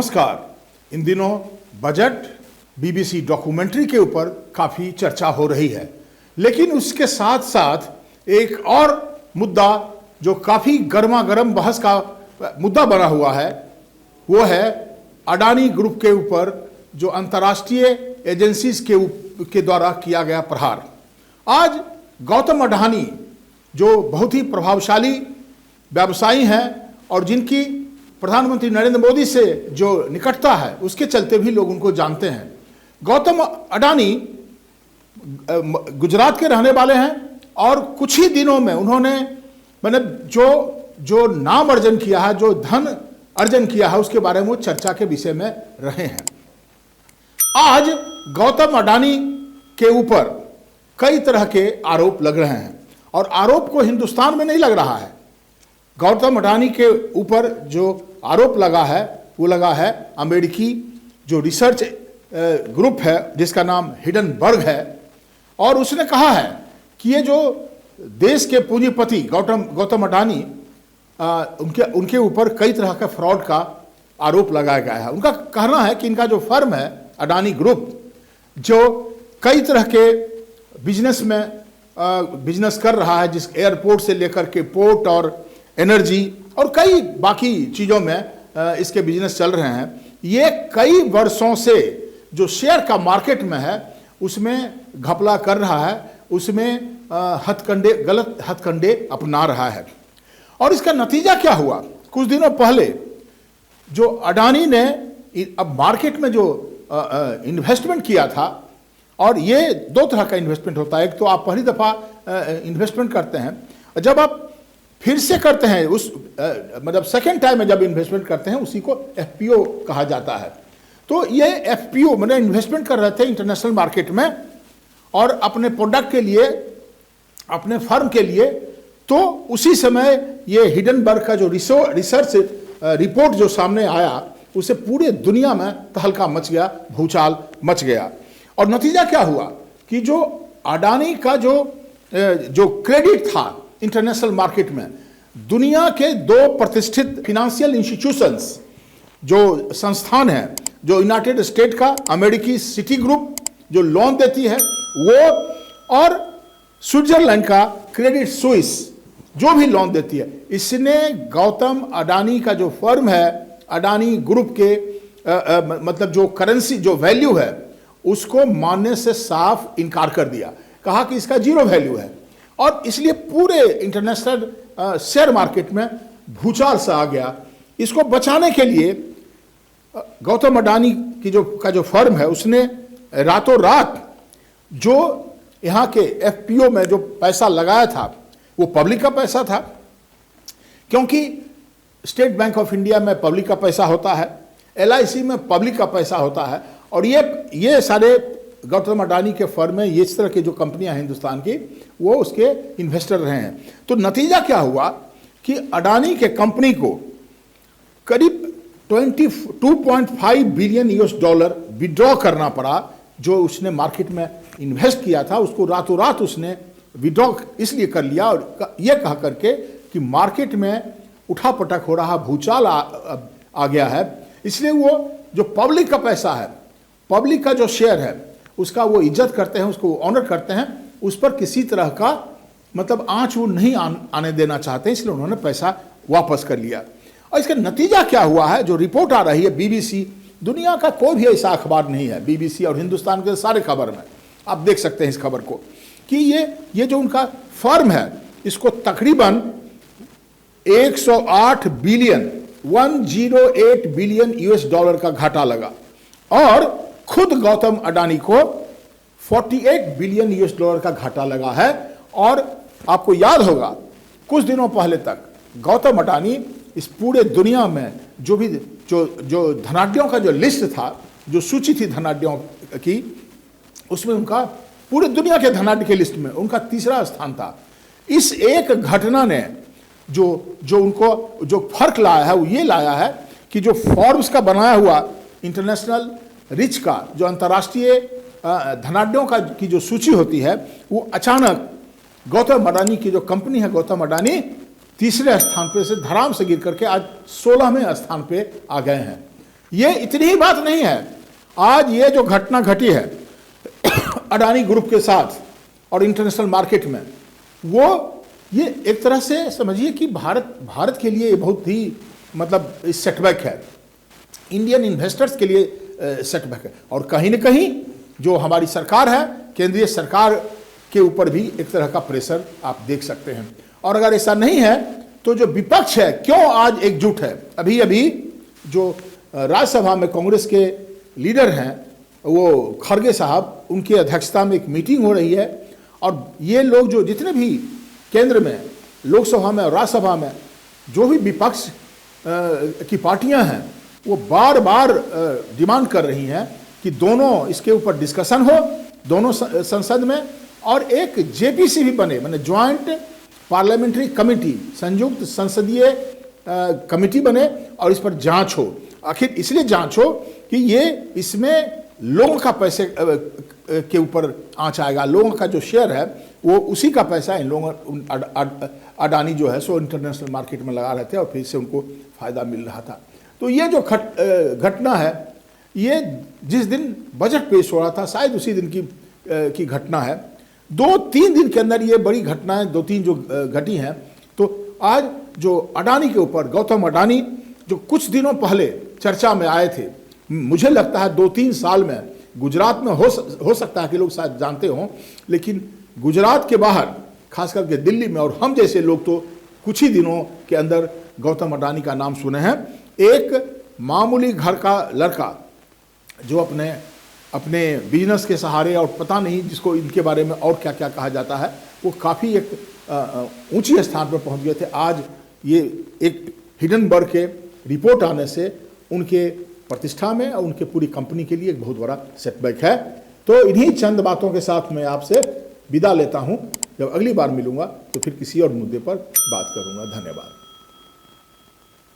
नमस्कार। इन दिनों budget BBC documentary के ऊपर काफ़ी चर्चा हो रही है, लेकिन उसके साथ साथ एक और मुद्दा जो काफ़ी गर्मा गर्म बहस का मुद्दा बना हुआ है, वो है अडानी ग्रुप के ऊपर जो अंतर्राष्ट्रीय एजेंसीज के द्वारा किया गया प्रहार। आज गौतम अडानी जो बहुत ही प्रभावशाली व्यवसायी हैं और जिनकी प्रधानमंत्री नरेंद्र मोदी से जो निकटता है, उसके चलते भी लोग उनको जानते हैं। गौतम अडानी गुजरात के रहने वाले हैं और कुछ ही दिनों में उन्होंने मतलब जो नाम अर्जन किया है, जो धन अर्जन किया है, उसके बारे में वो चर्चा के विषय में रहे हैं। आज गौतम अडानी के ऊपर कई तरह के आरोप लग रहे हैं और आरोप को हिंदुस्तान में नहीं लग रहा है। गौतम अडानी के ऊपर जो आरोप लगा है वो लगा है अमेरिकी जो रिसर्च ग्रुप है जिसका नाम हिडनबर्ग है, और उसने कहा है कि ये जो देश के पूंजीपति गौतम अडानी उनके ऊपर कई तरह का फ्रॉड का आरोप लगाया गया है। उनका कहना है कि इनका जो फर्म है अडानी ग्रुप, जो कई तरह के बिजनेस में बिजनेस कर रहा है, जिस एयरपोर्ट से लेकर के पोर्ट और एनर्जी और कई बाकी चीज़ों में इसके बिजनेस चल रहे हैं, ये कई वर्षों से जो शेयर का मार्केट में है उसमें घपला कर रहा है, उसमें गलत हथकंडे अपना रहा है। और इसका नतीजा क्या हुआ? कुछ दिनों पहले जो अडानी ने अब मार्केट में जो इन्वेस्टमेंट किया था, और ये दो तरह का इन्वेस्टमेंट होता है। एक तो आप पहली दफ़ा इन्वेस्टमेंट करते हैं, जब आप फिर से करते हैं उस मतलब सेकेंड टाइम में जब इन्वेस्टमेंट करते हैं, उसी को एफपीओ कहा जाता है। तो ये एफपीओ मतलब इन्वेस्टमेंट कर रहे थे इंटरनेशनल मार्केट में और अपने प्रोडक्ट के लिए, अपने फर्म के लिए। तो उसी समय ये हिडनबर्ग का जो रिसर्च रिपोर्ट जो सामने आया, उसे पूरे दुनिया में तहलका मच गया, भूचाल मच गया। और नतीजा क्या हुआ कि जो अडानी का जो क्रेडिट था इंटरनेशनल मार्केट में, दुनिया के दो प्रतिष्ठित फाइनेंशियल इंस्टीट्यूशंस जो संस्थान है, जो यूनाइटेड स्टेट का अमेरिकी सिटी ग्रुप जो लोन देती है वो, और स्विट्जरलैंड का क्रेडिट स्विस जो भी लोन देती है, इसने गौतम अडानी का जो फर्म है अडानी ग्रुप के मतलब जो करेंसी जो वैल्यू है उसको मानने से साफ इनकार कर दिया। कहा कि इसका जीरो वैल्यू है, और इसलिए पूरे इंटरनेशनल शेयर मार्केट में भूचाल सा आ गया। इसको बचाने के लिए गौतम अडानी की जो फर्म है, उसने रातों रात जो यहाँ के एफपीओ में जो पैसा लगाया था वो पब्लिक का पैसा था, क्योंकि स्टेट बैंक ऑफ इंडिया में पब्लिक का पैसा होता है, एलआईसी में पब्लिक का पैसा होता है, और ये सारे गौतम अडानी के फर्म में ये इस तरह की जो कंपनियां हैं हिंदुस्तान की, वो उसके इन्वेस्टर रहे हैं। तो नतीजा क्या हुआ कि अडानी के कंपनी को करीब 22.5 बिलियन यूएस डॉलर विड्रॉ करना पड़ा। जो उसने मार्केट में इन्वेस्ट किया था उसको रातों रात उसने विड्रॉ इसलिए कर लिया, और यह कह करके कि मार्केट में उठापटक हो रहा, भूचाल आ गया है, इसलिए वो जो पब्लिक का पैसा है, पब्लिक का जो शेयर है, उसका वो इज्जत करते हैं, उसको ऑनर करते हैं, उस पर किसी तरह का मतलब आंच वो नहीं आने देना चाहते, इसलिए उन्होंने पैसा वापस कर लिया। और इसका नतीजा क्या हुआ है, जो रिपोर्ट आ रही है बीबीसी, दुनिया का कोई भी ऐसा अखबार नहीं है, बीबीसी और हिंदुस्तान के सारे खबर में आप देख सकते हैं इस खबर को, कि ये जो उनका फर्म है, इसको तकरीबन 108 बिलियन यूएस डॉलर का घाटा लगा, और खुद गौतम अडानी को 48 बिलियन यूएस डॉलर का घाटा लगा है। और आपको याद होगा कुछ दिनों पहले तक गौतम अडानी इस पूरे दुनिया में जो धनाढ्यों का जो लिस्ट था, जो सूची थी धनाढ्यों की, उसमें उनका पूरे दुनिया के धनाढ्य के लिस्ट में उनका तीसरा स्थान था। इस एक घटना ने जो उनको जो फर्क लाया है वो ये लाया है कि जो फोर्ब्स का बनाया हुआ इंटरनेशनल रिच का जो अंतर्राष्ट्रीय धनाढ्यों का की जो सूची होती है, वो अचानक गौतम अडानी की जो कंपनी है गौतम अडानी तीसरे स्थान पे से धड़ाम से गिर करके आज 16वें स्थान पे आ गए हैं। ये इतनी ही बात नहीं है, आज ये जो घटना घटी है अडानी ग्रुप के साथ और इंटरनेशनल मार्केट में, वो ये एक तरह से समझिए कि भारत के लिए बहुत ही मतलब सेटबैक है, इंडियन इन्वेस्टर्स के लिए सेटबैक है। और कहीं न कहीं जो हमारी सरकार है, केंद्रीय सरकार के ऊपर भी एक तरह का प्रेशर आप देख सकते हैं। और अगर ऐसा नहीं है तो जो विपक्ष है क्यों आज एकजुट है? अभी अभी जो राज्यसभा में कांग्रेस के लीडर हैं वो खड़गे साहब, उनकी अध्यक्षता में एक मीटिंग हो रही है और ये लोग जो जितने भी केंद्र में, लोकसभा में और राज्यसभा में जो भी विपक्ष की पार्टियां हैं वो बार बार डिमांड कर रही हैं कि दोनों इसके ऊपर डिस्कशन हो दोनों संसद में, और एक जेपीसी भी बने, माने ज्वाइंट पार्लियामेंट्री कमेटी, संयुक्त संसदीय कमेटी बने और इस पर जांच हो। आखिर इसलिए जांच हो कि ये इसमें लोगों का पैसे के ऊपर आंच आएगा, लोगों का जो शेयर है वो उसी का पैसा इन लोगों, अडानी जो है सो इंटरनेशनल मार्केट में लगा रहे थे और फिर से उनको फायदा मिल रहा था। तो ये जो घटना है, ये जिस दिन बजट पेश हो रहा था शायद उसी दिन की घटना है। 2-3 दिन के अंदर ये बड़ी घटनाएं 2-3 जो घटी हैं। तो आज जो अडानी के ऊपर, गौतम अडानी जो कुछ दिनों पहले चर्चा में आए थे, मुझे लगता है 2-3 साल में गुजरात में हो सकता है कि लोग शायद जानते हों, लेकिन गुजरात के बाहर खास करके दिल्ली में और हम जैसे लोग तो कुछ ही दिनों के अंदर गौतम अडानी का नाम सुने हैं। एक मामूली घर का लड़का जो अपने बिजनेस के सहारे, और पता नहीं जिसको इनके बारे में और क्या क्या कहा जाता है, वो काफ़ी एक ऊंची स्थान पर पहुंच गए थे। आज ये एक हिडनबर्ग के रिपोर्ट आने से उनके प्रतिष्ठा में और उनके पूरी कंपनी के लिए एक बहुत बड़ा सेटबैक है। तो इन्हीं चंद बातों के साथ मैं आपसे विदा लेता हूं। जब अगली बार मिलूंगा तो फिर किसी और मुद्दे पर बात करूंगा। धन्यवाद।